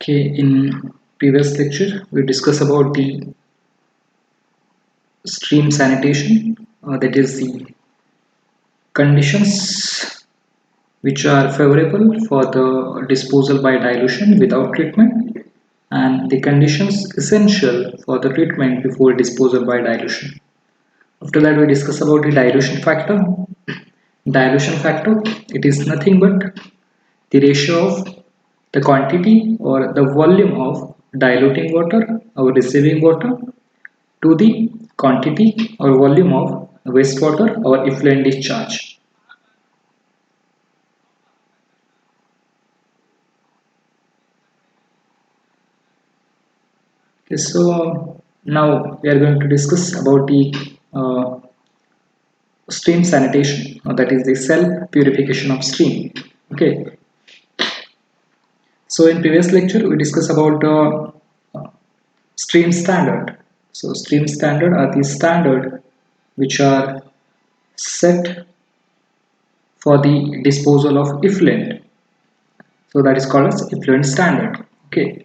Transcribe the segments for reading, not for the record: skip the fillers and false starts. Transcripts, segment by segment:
Okay, in previous lecture we discussed about the stream sanitation, that is the conditions which are favorable for the disposal by dilution without treatment and the conditions essential for the treatment before disposal by dilution. After that we discuss about the dilution factor. Dilution factor, it is nothing but the ratio of the quantity or the volume of diluting water or receiving water to the quantity or volume of wastewater or effluent discharge. Okay, so now we are going to discuss about the stream sanitation, that is the self purification of stream. Okay, so in previous lecture we discussed about stream standard. So stream standard are the standard which are set for the disposal of effluent. So that is called as effluent standard. Okay,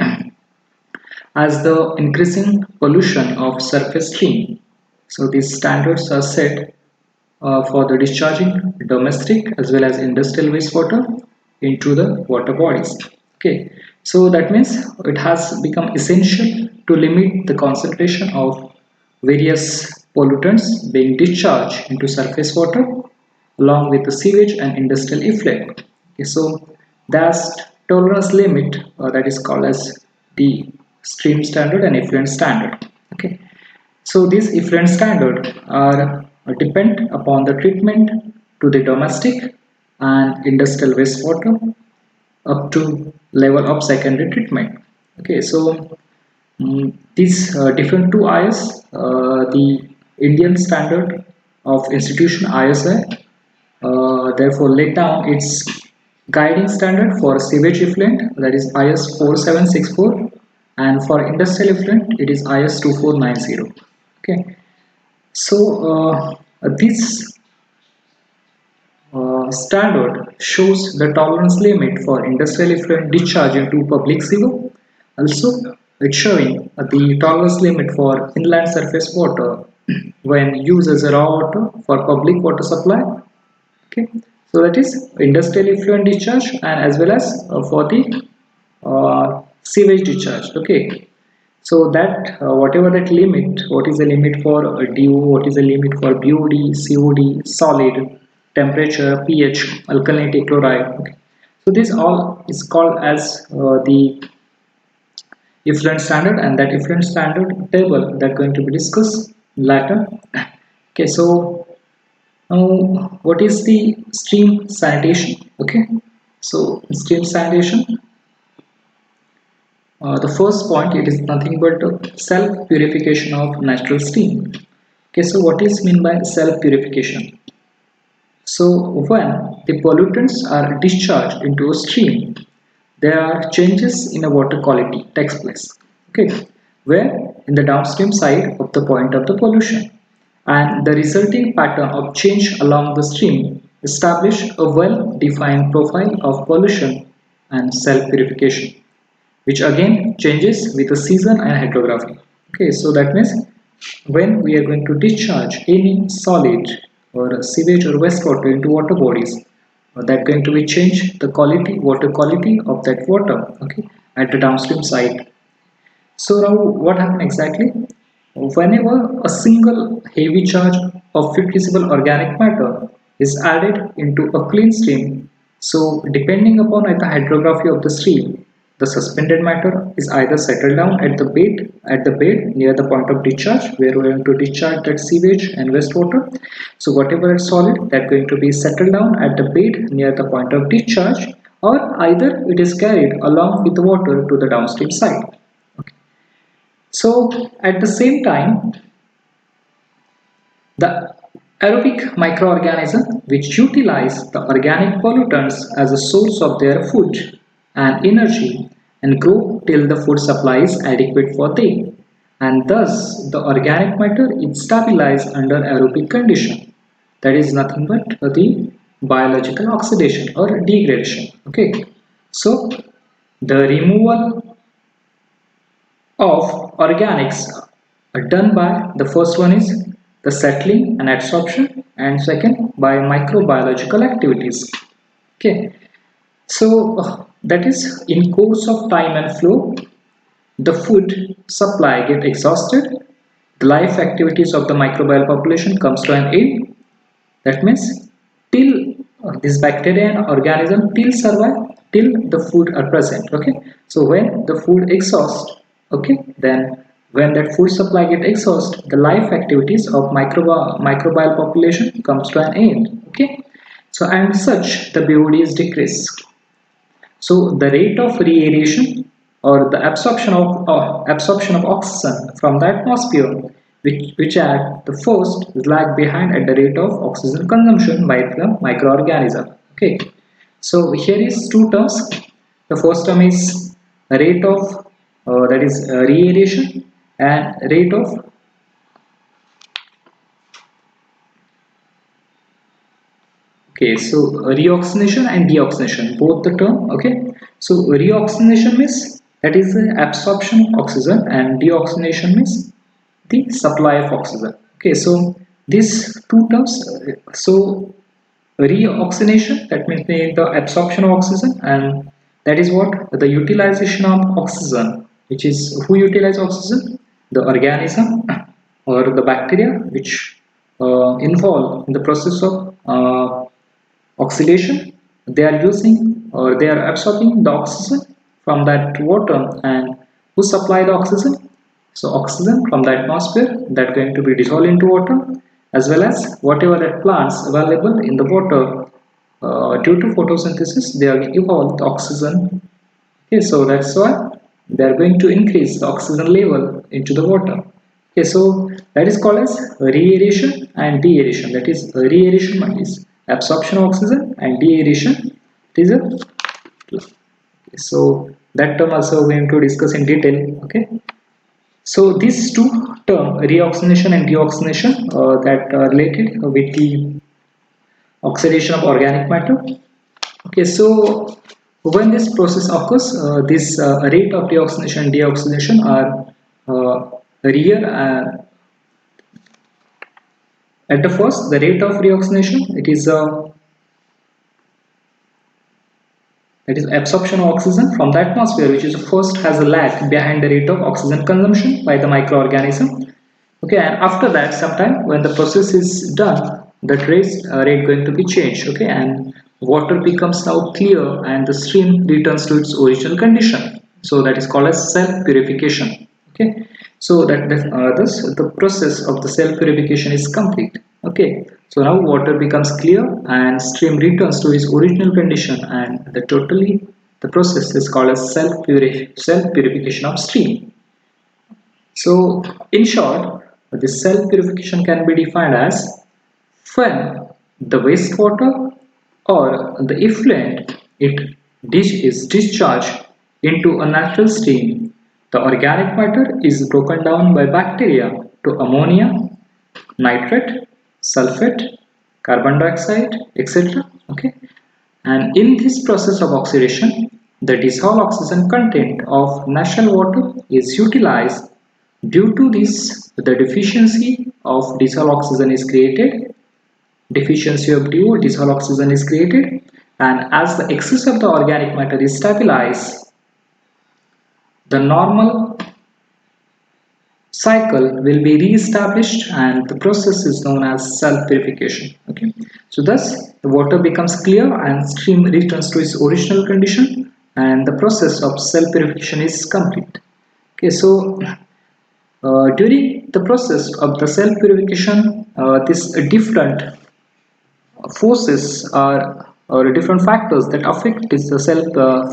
as the increasing pollution of surface stream. So these standards are set for the discharging domestic as well as industrial wastewater into the water bodies. Okay, so that means it has become essential to limit the concentration of various pollutants being discharged into surface water along with the sewage and industrial effluent. Okay, so that's tolerance limit that is called as the stream standard and effluent standard. Okay, so these effluent standards are depend upon the treatment to the domestic and industrial wastewater up to level of secondary treatment. Okay, so these different two IS, the Indian standard of institution ISI, therefore laid down its guiding standard for sewage effluent, that is IS 4764, and for industrial effluent it is IS 2490. Okay, so this standard shows the tolerance limit for industrial effluent discharge into public sewer. Also, it's showing the tolerance limit for inland surface water when used as a raw water for public water supply. Okay, so that is industrial effluent discharge and as well as for the sewage discharge. Okay, so that whatever that limit, what is the limit for DO, what is the limit for BOD, COD, solid, temperature, pH, alkalinity, chloride. Okay. So this all is called as the effluent standard, and that effluent standard table that going to be discussed later. Okay, so now what is the stream sanitation? Okay, so stream sanitation, the first point, it is nothing but self purification of natural steam. Okay, so what is mean by self purification? So when the pollutants are discharged into a stream, there are changes in the water quality takes place. Okay, where in the downstream side of the point of the pollution, and the resulting pattern of change along the stream establish a well-defined profile of pollution and self-purification, which again changes with the season and hydrography. Okay, so that means when we are going to discharge any solid or sewage or wastewater into water bodies, that going to be change the quality, water quality of that water, okay, at the downstream side. So now what happened exactly? Whenever a single heavy charge of fissile organic matter is added into a clean stream, so depending upon the hydrography of the stream, the suspended matter is either settled down at the bed near the point of discharge where we are going to discharge that sewage and wastewater. So whatever is solid that going to be settled down at the bed near the point of discharge, or either it is carried along with the water to the downstream side. So at the same time, the aerobic microorganisms which utilize the organic pollutants as a source of their food and energy and grow till the food supply is adequate for them, and thus the organic matter is stabilized under aerobic condition. That is nothing but the biological oxidation or degradation. Okay, so the removal of organics are done by, the first one is the settling and absorption, and second by microbiological activities. Okay, so that is in course of time and flow, the food supply get exhausted, the life activities of the microbial population comes to an end. That means till this bacteria and organism till survive till the food are present. Okay, so when the food exhaust, okay, then when that food supply get exhaust, the life activities of microbial population comes to an end. Okay, so and such the BOD is decreased. So the rate of reaeration or the absorption of oxygen from the atmosphere, which at the first is lag behind at the rate of oxygen consumption by the microorganism. Okay, so here is two terms. The first term is rate of that is reaeration, and rate of, okay, so reoxygenation and deoxygenation, both the term. Okay, so reoxygenation means that is the absorption of oxygen, and deoxygenation means the supply of oxygen. Okay, so these two terms, so reoxygenation, that means the absorption of oxygen, and that is what the utilization of oxygen, which is who utilize oxygen, the organism or the bacteria which involve in the process of oxidation. They are using or they are absorbing the oxygen from that water, and who supply the oxygen, so oxygen from the atmosphere that going to be dissolved into water, as well as whatever that plants available in the water, due to photosynthesis they are evolved the oxygen. Okay, so that's why they are going to increase the oxygen level into the water. Okay, so that is called as reaeration and deaeration. That is reaeration is absorption of oxygen, and deaeration is a, so that term also we are going to discuss in detail. Okay, so these two term reoxygenation and deoxygenation that are related with the oxidation of organic matter. Okay, so when this process occurs, this rate of reoxygenation and deoxygenation are real. At the first, the rate of reoxygenation, it is that is absorption of oxygen from the atmosphere, which is first has a lag behind the rate of oxygen consumption by the microorganism. Okay, and after that, sometime when the process is done, that rate going to be changed. Okay, and water becomes now clear, and the stream returns to its original condition. So that is called as self purification. Okay, so thus the process of the self purification is complete. Okay, so now water becomes clear and stream returns to its original condition, and the process is called as self purification of stream. So, in short, the self purification can be defined as when the wastewater or the effluent is discharged into a natural stream, the organic matter is broken down by bacteria to ammonia, nitrate, sulfate, carbon dioxide, etc. Okay, and in this process of oxidation, the dissolved oxygen content of natural water is utilized. Due to this, the deficiency of dissolved oxygen is created. Deficiency of DO, dissolved oxygen is created, and as the excess of the organic matter is stabilized, the normal cycle will be re-established, and the process is known as self-purification. Okay, so thus the water becomes clear and stream returns to its original condition, and the process of self-purification is complete. Okay, so during the process of the self-purification, these different forces are or different factors that affect this self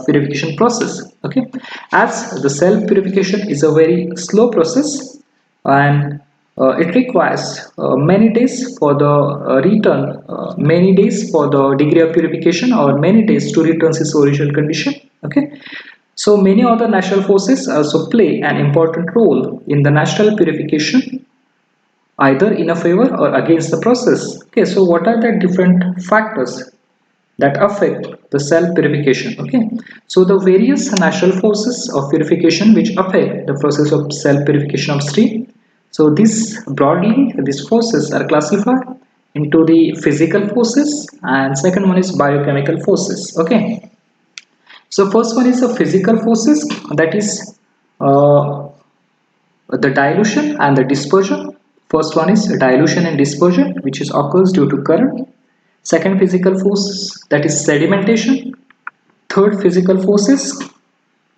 purification process. Okay, as the self purification is a very slow process, and it requires many days for the return, many days for the degree of purification, or many days to return its original condition. Okay, so many other natural forces also play an important role in the natural purification, either in a favor or against the process. Okay, so what are the different factors that affect the cell purification. Okay, so the various natural forces of purification which affect the process of cell purification upstream. So this broadly, these forces are classified into the physical forces, and second one is biochemical forces. Okay, so first one is the physical forces, that is uh, the dilution and the dispersion. First one is dilution and dispersion, which is occurs due to current. Second physical force, that is sedimentation. Third physical forces,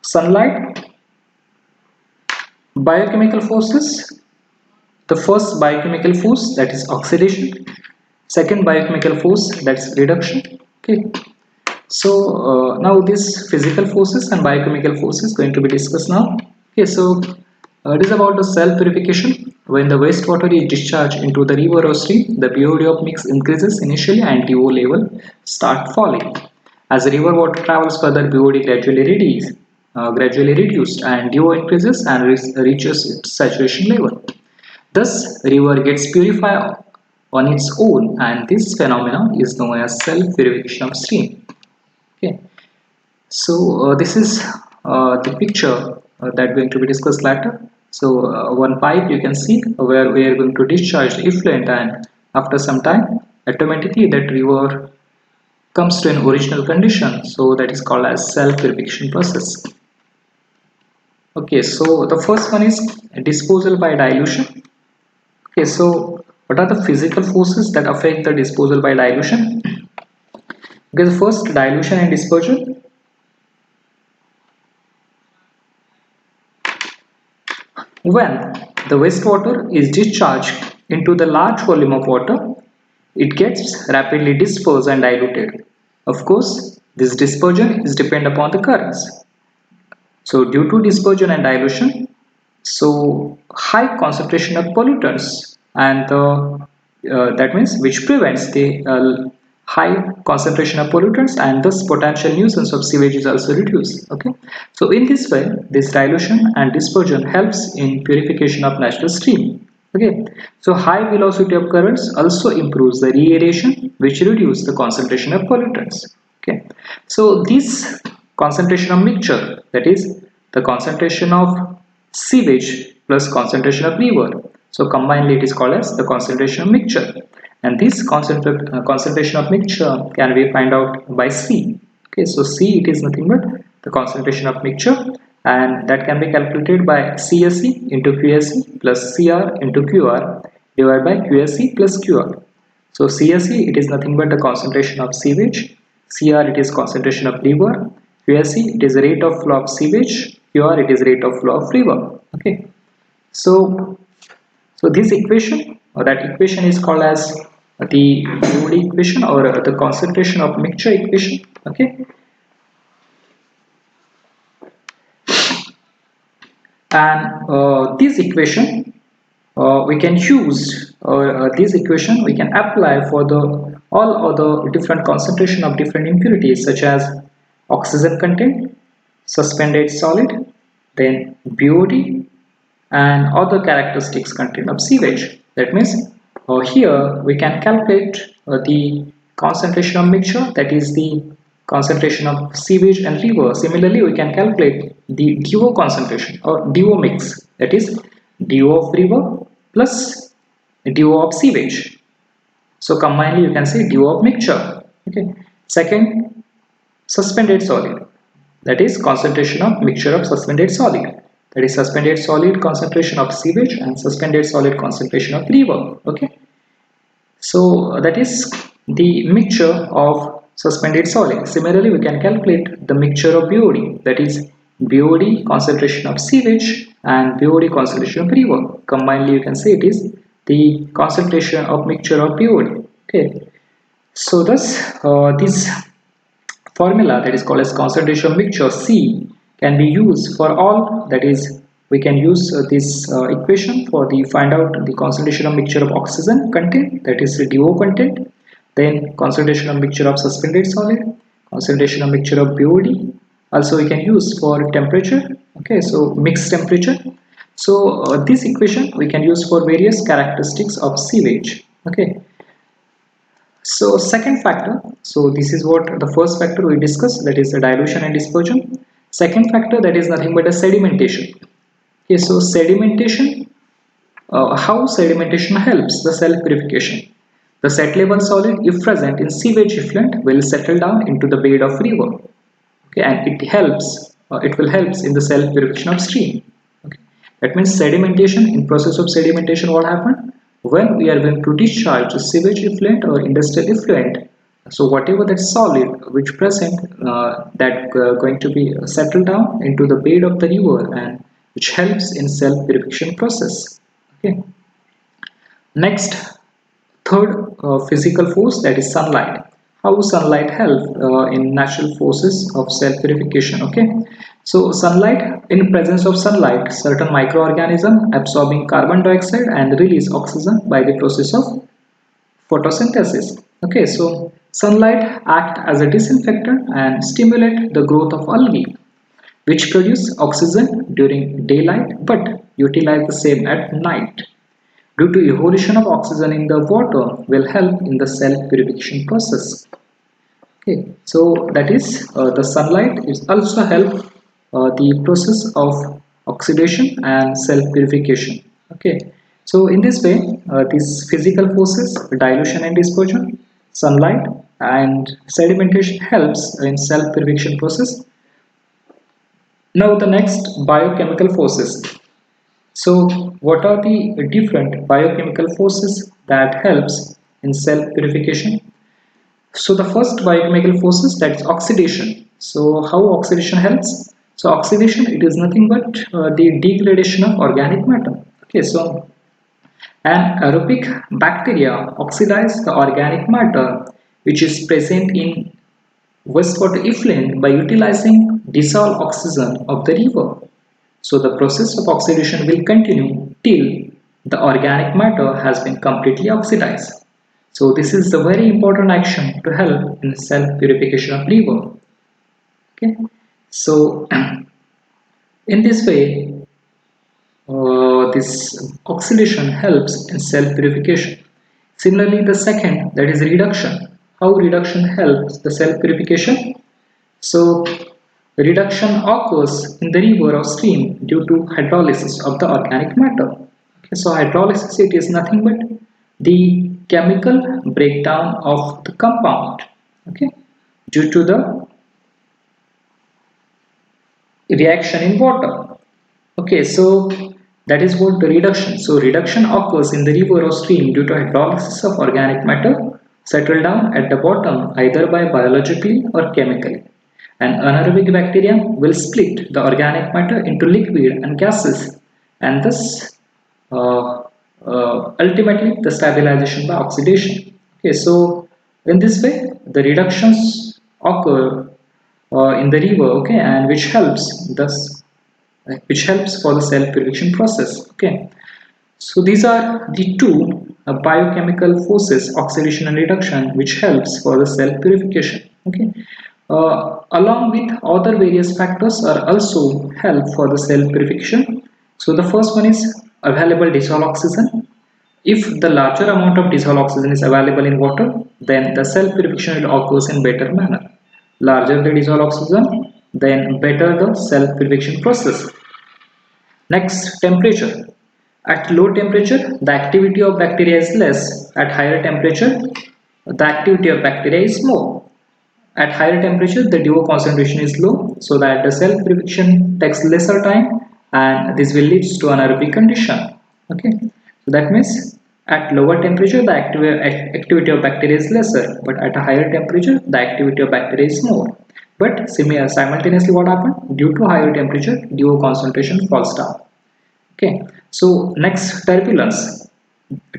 sunlight. Biochemical forces, the first biochemical force, that is oxidation. Second biochemical force, that's reduction. Okay, so now this physical forces and biochemical forces going to be discussed now. Okay, so it is about the cell purification. When the wastewater is discharged into the river or stream, the BOD of mix increases initially and DO level start falling. As the river water travels further, BOD gradually reduced, and DO increases and reaches its saturation level. Thus, river gets purified on its own, and this phenomenon is known as self-purification of stream. Okay, so this is the picture that going to be discussed later. So one pipe you can see where we are going to discharge the effluent, and after some time automatically that river comes to an original condition. So that is called as self-purification process. Okay, so the first one is disposal by dilution. Okay, so what are the physical forces that affect the disposal by dilution? Because first, dilution and dispersion. When the wastewater is discharged into the large volume of water, it gets rapidly dispersed and diluted. Of course, this dispersion is dependent upon the currents. So due to dispersion and dilution, so high concentration of pollutants, and that means which prevents the high concentration of pollutants, and thus potential nuisance of sewage is also reduced. Okay, so in this way this dilution and dispersion helps in purification of natural stream. Okay, so high velocity of currents also improves the reaeration, which reduce the concentration of pollutants. Okay, so this concentration of mixture, that is the concentration of sewage plus concentration of river, so combinedly it is called as the concentration of mixture, and this concentration of mixture can be find out by C. Okay, so C, it is nothing but the concentration of mixture, and that can be calculated by CSE into QSE plus CR into QR divided by QSE plus QR. So CSE, it is nothing but the concentration of sewage, CR, it is concentration of river, QSE, it is the rate of flow of sewage, QR, it is rate of flow of river. Okay, so this equation, or that equation, is called as the BOD equation, or the concentration of mixture equation. Okay, and this equation we can use, this equation we can apply for the all other different concentration of different impurities, such as oxygen content, suspended solid, then BOD, and other characteristics content of sewage. That means here we can calculate the concentration of mixture, that is the concentration of sewage and river. Similarly, we can calculate the DO concentration or DO mix, that is DO of river plus DO of sewage. So combinedly you can say DO of mixture. Okay. Second, suspended solid, that is concentration of mixture of suspended solid, that is suspended solid concentration of sewage and suspended solid concentration of river. Okay, so that is the mixture of suspended solid. Similarly, we can calculate the mixture of BOD, that is BOD concentration of sewage and BOD concentration of river. Combinedly you can say it is the concentration of mixture of BOD. Okay, so thus this formula, that is called as concentration mixture C, can be used for all, that is we can use this equation for the find out the concentration of mixture of oxygen content, that is the DO content, then concentration of mixture of suspended solid, concentration of mixture of BOD. Also we can use for temperature. Okay, so mixed temperature. So this equation we can use for various characteristics of sewage. Okay, So second factor, so this is what the first factor we discussed, that is the dilution and dispersion. Second factor, that is nothing but a sedimentation. Okay, so sedimentation, how sedimentation helps the self purification. The set level solid, if present in sewage effluent, will settle down into the bed of river. Okay, and it will helps in the self purification of stream. Okay, that means sedimentation. In process of sedimentation, what happened when we are going to discharge the sewage effluent or industrial effluent, so whatever that solid which present, that going to be settled down into the bed of the river, and which helps in self purification process. Okay, next, third physical force, that is sunlight. How sunlight help in natural forces of self-purification? Okay, so sunlight, in presence of sunlight, certain microorganism absorbing carbon dioxide and release oxygen by the process of photosynthesis. Okay, so sunlight act as a disinfectant and stimulate the growth of algae, which produce oxygen during daylight but utilize the same at night. Due to evolution of oxygen in the water will help in the self purification process. Okay, so that is the sunlight is also help the process of oxidation and self purification. Okay, so in this way, these physical forces, dilution and dispersion, sunlight and sedimentation helps in self purification process. Now the next, biochemical forces. So what are the different biochemical forces that helps in self purification? So the first biochemical forces, that is oxidation. So how oxidation helps? So oxidation, it is nothing but the degradation of organic matter. Okay, so an aerobic bacteria oxidize the organic matter which is present in wastewater effluent by utilizing dissolved oxygen of the river. So the process of oxidation will continue till the organic matter has been completely oxidized. So this is a very important action to help in self-purification of river. Okay. So in this way, this oxidation helps in self-purification. Similarly, the second, that is reduction. How reduction helps the self-purification? So reduction occurs in the river or stream due to hydrolysis of the organic matter. Okay, so hydrolysis, it is nothing but the chemical breakdown of the compound. Okay, due to the reaction in water. Okay, so that is what the reduction. So reduction occurs in the river or stream due to hydrolysis of organic matter settled down at the bottom either by biologically or chemically. An anaerobic bacteria will split the organic matter into liquid and gases, and thus ultimately the stabilization by oxidation. Okay, so in this way the reductions occur in the river, okay, and which helps for the self purification process. Okay, so these are the two biochemical forces, oxidation and reduction, which helps for the self purification. Okay, along with other various factors are also help for the self purification. So the first one is available dissolved oxygen. If the larger amount of dissolved oxygen is available in water, then the self purification will occurs in better manner. Larger the dissolved oxygen, then better the self purification process. Next, temperature. At low temperature, the activity of bacteria is less. At higher temperature, the activity of bacteria is more. At higher temperature, the DO concentration is low, so that the cell purification takes lesser time, and this will lead to anaerobic condition. Okay, so that means at lower temperature, the activity of bacteria is lesser, but at a higher temperature, the activity of bacteria is more. But simultaneously, what happened? Due to higher temperature, DO concentration falls down. Okay, so next, turbulence.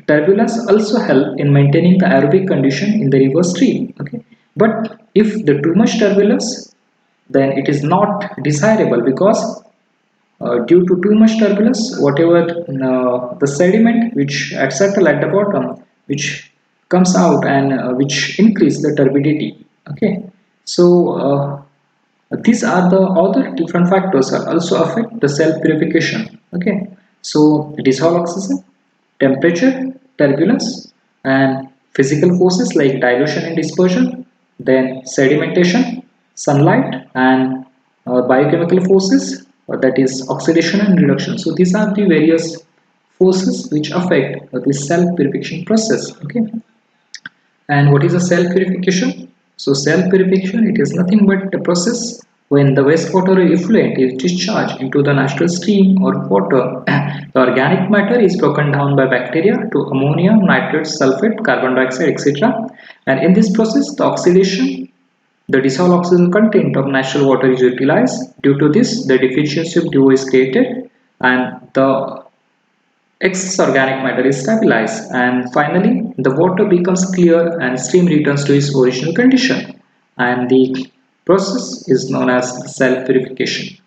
Turbulence also help in maintaining the aerobic condition in the river stream. Okay, but if the too much turbulence, then it is not desirable, because due to too much turbulence, whatever the sediment which settle at the bottom, which comes out and which increase the turbidity. Okay, so these are the other different factors that also affect the self purification. Okay, so dissolved oxygen, temperature, turbulence, and physical forces like dilution and dispersion, then sedimentation, sunlight, and biochemical forces, that is oxidation and reduction. So these are the various forces which affect the self purification process. Okay. And what is a cell purification? So cell purification, it is nothing but a process when the wastewater effluent is discharged into the natural stream or water. The organic matter is broken down by bacteria to ammonia, nitrates, sulfate, carbon dioxide, etc. And in this process, the oxidation, the dissolved oxygen content of natural water is utilized. Due to this, the deficiency of DO is created and the excess organic matter is stabilized, and finally the water becomes clear and stream returns to its original condition, and the process is known as self purification.